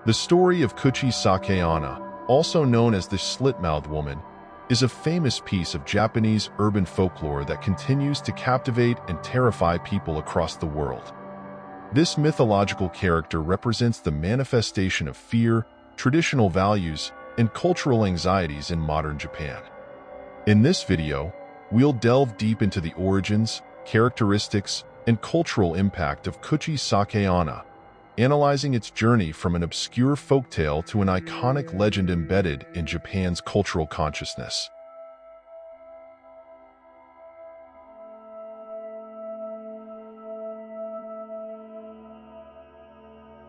The story of Kuchisake-onna, also known as the Slit-Mouthed Woman, is a famous piece of Japanese urban folklore that continues to captivate and terrify people across the world. This mythological character represents the manifestation of fear, traditional values, and cultural anxieties in modern Japan. In this video, we'll delve deep into the origins, characteristics, and cultural impact of Kuchisake-onna, analyzing its journey from an obscure folktale to an iconic legend embedded in Japan's cultural consciousness.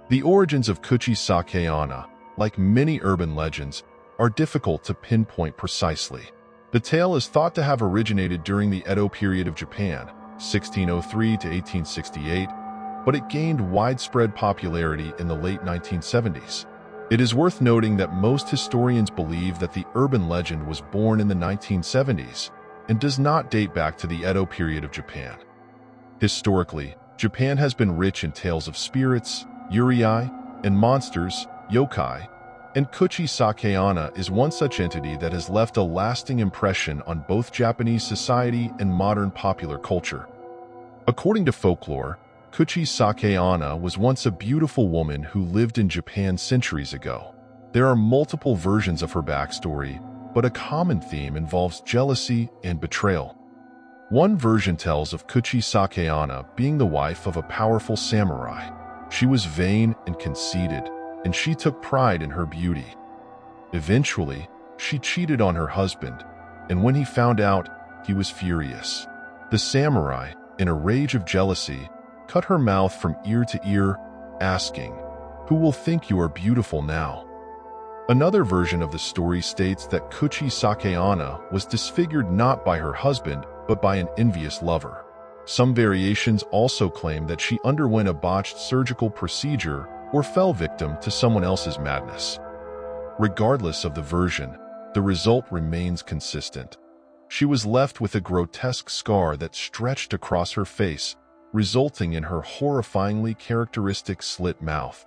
The origins of Kuchisake-onna, like many urban legends, are difficult to pinpoint precisely. The tale is thought to have originated during the Edo period of Japan, 1603 to 1868, but it gained widespread popularity in the late 1970s. It is worth noting that most historians believe that the urban legend was born in the 1970s and does not date back to the Edo period of Japan. Historically, Japan has been rich in tales of spirits, yurei, and monsters, yokai, and Kuchisake-onna is one such entity that has left a lasting impression on both Japanese society and modern popular culture. According to folklore, Kuchisake-onna was once a beautiful woman who lived in Japan centuries ago. There are multiple versions of her backstory, but a common theme involves jealousy and betrayal. One version tells of Kuchisake-onna being the wife of a powerful samurai. She was vain and conceited, and she took pride in her beauty. Eventually, she cheated on her husband, and when he found out, he was furious. The samurai, in a rage of jealousy, cut her mouth from ear to ear, asking, "Who will think you are beautiful now?" Another version of the story states that Kuchisake-onna was disfigured not by her husband, but by an envious lover. Some variations also claim that she underwent a botched surgical procedure or fell victim to someone else's madness. Regardless of the version, the result remains consistent. She was left with a grotesque scar that stretched across her face, resulting in her horrifyingly characteristic slit mouth.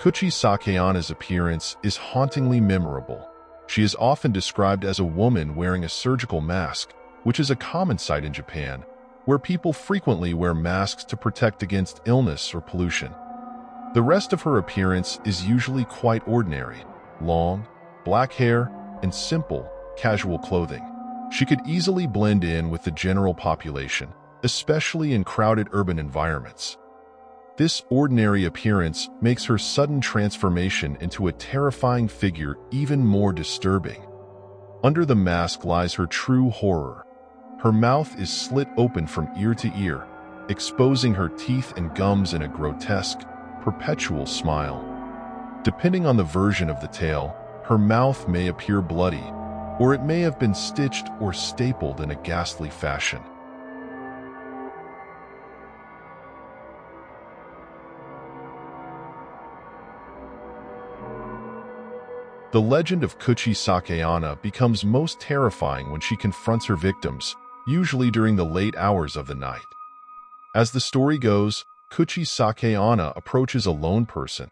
Kuchisake-onna's appearance is hauntingly memorable. She is often described as a woman wearing a surgical mask, which is a common sight in Japan, where people frequently wear masks to protect against illness or pollution. The rest of her appearance is usually quite ordinary: long, black hair, and simple, casual clothing. She could easily blend in with the general population, especially in crowded urban environments. This ordinary appearance makes her sudden transformation into a terrifying figure even more disturbing. Under the mask lies her true horror. Her mouth is slit open from ear to ear, exposing her teeth and gums in a grotesque, perpetual smile. Depending on the version of the tale, her mouth may appear bloody, or it may have been stitched or stapled in a ghastly fashion. The legend of Kuchisake-onna becomes most terrifying when she confronts her victims, usually during the late hours of the night. As the story goes, Kuchisake-onna approaches a lone person,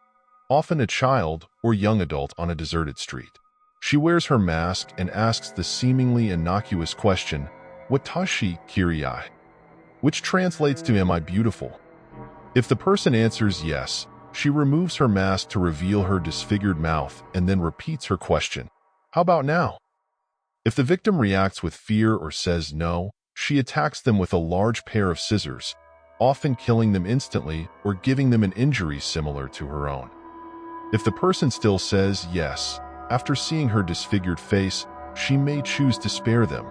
often a child or young adult, on a deserted street. She wears her mask and asks the seemingly innocuous question, "Watashi kirei?" which translates to, "Am I beautiful?" If the person answers yes, she removes her mask to reveal her disfigured mouth and then repeats her question, "How about now?" If the victim reacts with fear or says no, she attacks them with a large pair of scissors, often killing them instantly or giving them an injury similar to her own. If the person still says yes, after seeing her disfigured face, she may choose to spare them,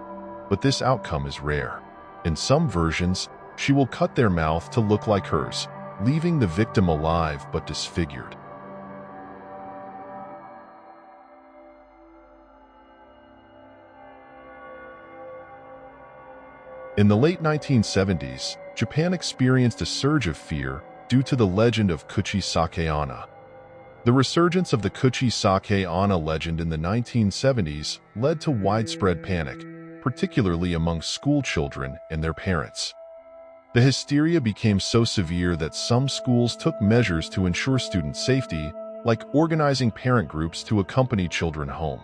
but this outcome is rare. In some versions, she will cut their mouth to look like hers, leaving the victim alive but disfigured. In the late 1970s, Japan experienced a surge of fear due to the legend of Kuchisake-onna. The resurgence of the Kuchisake-onna legend in the 1970s led to widespread panic, particularly among school children and their parents. The hysteria became so severe that some schools took measures to ensure student safety, like organizing parent groups to accompany children home.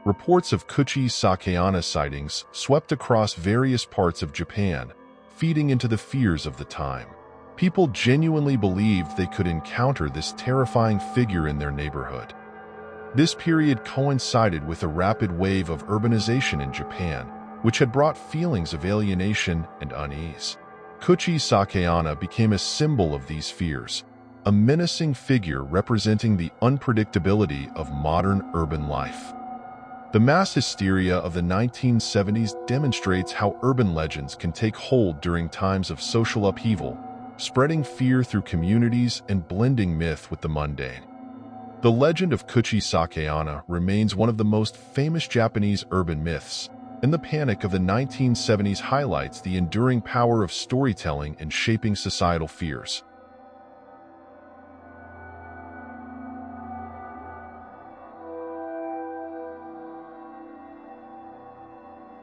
Reports of Kuchisake-onna sightings swept across various parts of Japan, feeding into the fears of the time. People genuinely believed they could encounter this terrifying figure in their neighborhood. This period coincided with a rapid wave of urbanization in Japan, which had brought feelings of alienation and unease. Kuchisake-onna became a symbol of these fears, a menacing figure representing the unpredictability of modern urban life. The mass hysteria of the 1970s demonstrates how urban legends can take hold during times of social upheaval, spreading fear through communities and blending myth with the mundane. The legend of Kuchisake-onna remains one of the most famous Japanese urban myths, and the panic of the 1970s highlights the enduring power of storytelling in shaping societal fears.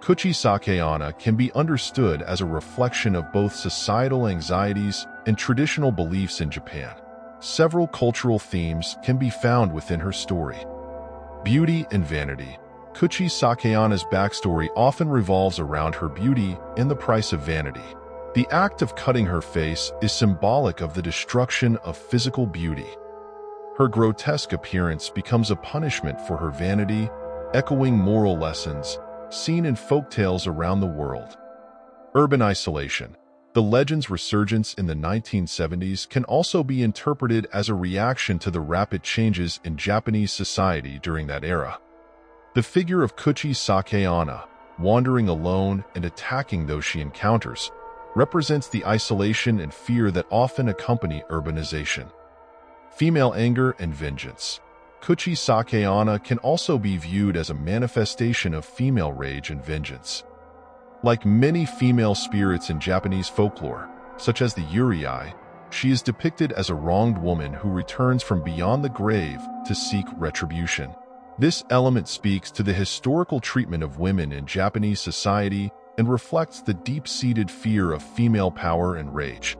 Kuchisake-onna can be understood as a reflection of both societal anxieties and traditional beliefs in Japan. Several cultural themes can be found within her story. Beauty and vanity. Kuchisake-onna's backstory often revolves around her beauty and the price of vanity. The act of cutting her face is symbolic of the destruction of physical beauty. Her grotesque appearance becomes a punishment for her vanity, echoing moral lessons seen in folktales around the world. Urban isolation. The legend's resurgence in the 1970s can also be interpreted as a reaction to the rapid changes in Japanese society during that era. The figure of Kuchisake-onna, wandering alone and attacking those she encounters, represents the isolation and fear that often accompany urbanization. Female anger and vengeance. Kuchisake-onna can also be viewed as a manifestation of female rage and vengeance. Like many female spirits in Japanese folklore, such as the Yurei, she is depicted as a wronged woman who returns from beyond the grave to seek retribution. This element speaks to the historical treatment of women in Japanese society and reflects the deep-seated fear of female power and rage.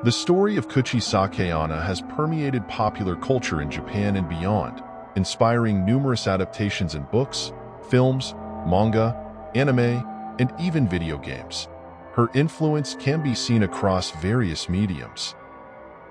The story of Kuchisake-onna has permeated popular culture in Japan and beyond, inspiring numerous adaptations in books, films, manga, anime, and even video games. Her influence can be seen across various mediums.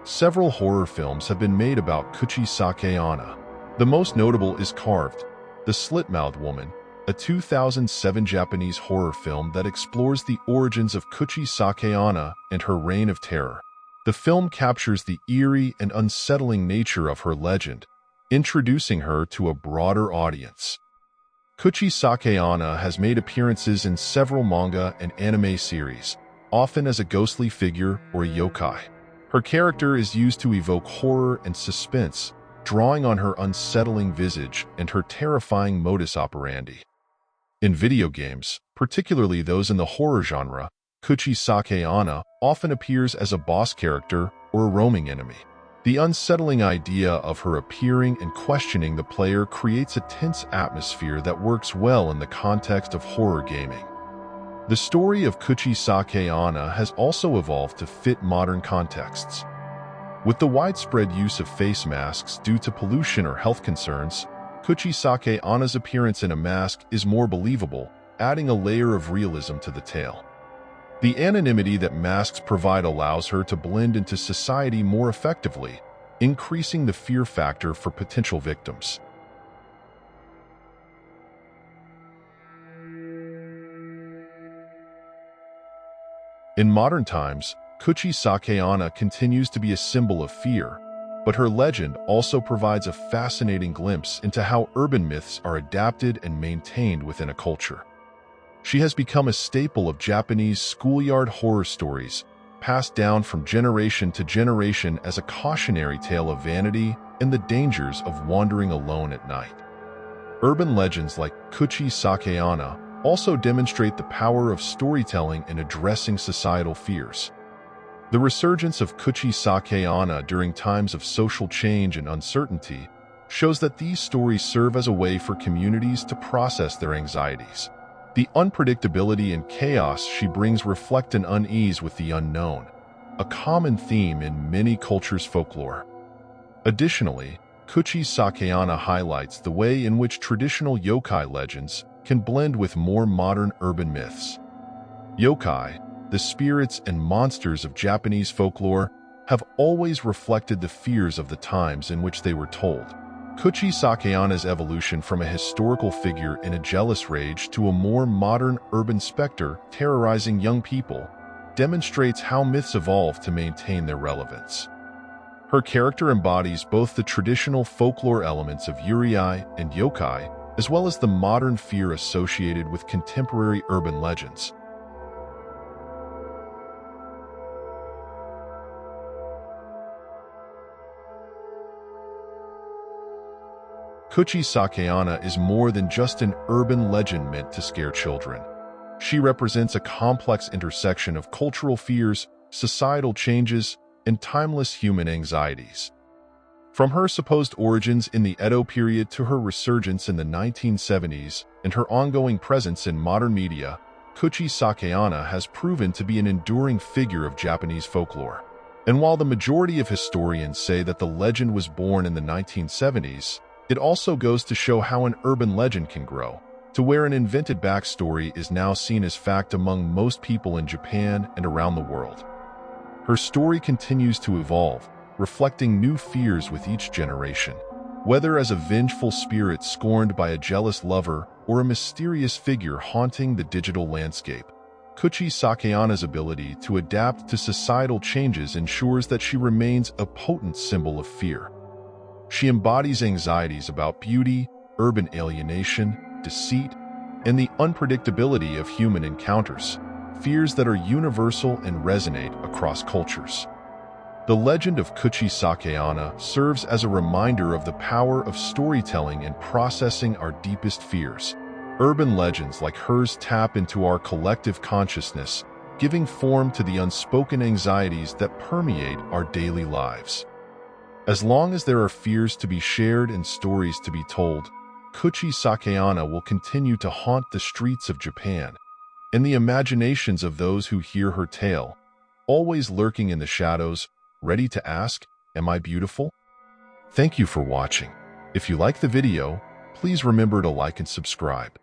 Several horror films have been made about Kuchisake-onna. The most notable is Carved, the Slit-Mouthed Woman, a 2007 Japanese horror film that explores the origins of Kuchisake-onna and her reign of terror. The film captures the eerie and unsettling nature of her legend, introducing her to a broader audience. Kuchisake-onna has made appearances in several manga and anime series, often as a ghostly figure or a yokai. Her character is used to evoke horror and suspense, drawing on her unsettling visage and her terrifying modus operandi. In video games, particularly those in the horror genre, Kuchisake-onna often appears as a boss character or a roaming enemy. The unsettling idea of her appearing and questioning the player creates a tense atmosphere that works well in the context of horror gaming. The story of Kuchisake-onna has also evolved to fit modern contexts. With the widespread use of face masks due to pollution or health concerns, Kuchisake-onna's appearance in a mask is more believable, adding a layer of realism to the tale. The anonymity that masks provide allows her to blend into society more effectively, increasing the fear factor for potential victims. In modern times, Kuchisake-onna continues to be a symbol of fear, but her legend also provides a fascinating glimpse into how urban myths are adapted and maintained within a culture. She has become a staple of Japanese schoolyard horror stories, passed down from generation to generation as a cautionary tale of vanity and the dangers of wandering alone at night. Urban legends like Kuchisake-onna also demonstrate the power of storytelling in addressing societal fears. The resurgence of Kuchisake-onna during times of social change and uncertainty shows that these stories serve as a way for communities to process their anxieties. The unpredictability and chaos she brings reflect an unease with the unknown, a common theme in many cultures' folklore. Additionally, Kuchisake-onna highlights the way in which traditional yokai legends can blend with more modern urban myths. Yokai, the spirits and monsters of Japanese folklore, have always reflected the fears of the times in which they were told. Kuchisake-onna's evolution from a historical figure in a jealous rage to a more modern urban specter terrorizing young people demonstrates how myths evolve to maintain their relevance. Her character embodies both the traditional folklore elements of yurei and yokai, as well as the modern fear associated with contemporary urban legends. Kuchisake-onna is more than just an urban legend meant to scare children. She represents a complex intersection of cultural fears, societal changes, and timeless human anxieties. From her supposed origins in the Edo period to her resurgence in the 1970s and her ongoing presence in modern media, Kuchisake-onna has proven to be an enduring figure of Japanese folklore. And while the majority of historians say that the legend was born in the 1970s, it also goes to show how an urban legend can grow, to where an invented backstory is now seen as fact among most people in Japan and around the world. Her story continues to evolve, reflecting new fears with each generation. Whether as a vengeful spirit scorned by a jealous lover or a mysterious figure haunting the digital landscape, Kuchisake-onna's ability to adapt to societal changes ensures that she remains a potent symbol of fear. She embodies anxieties about beauty, urban alienation, deceit, and the unpredictability of human encounters, fears that are universal and resonate across cultures. The legend of Kuchisake-onna serves as a reminder of the power of storytelling in processing our deepest fears. Urban legends like hers tap into our collective consciousness, giving form to the unspoken anxieties that permeate our daily lives. As long as there are fears to be shared and stories to be told, Kuchisake-onna will continue to haunt the streets of Japan and the imaginations of those who hear her tale, always lurking in the shadows, ready to ask, "Am I beautiful?" Thank you for watching. If you like the video, please remember to like and subscribe.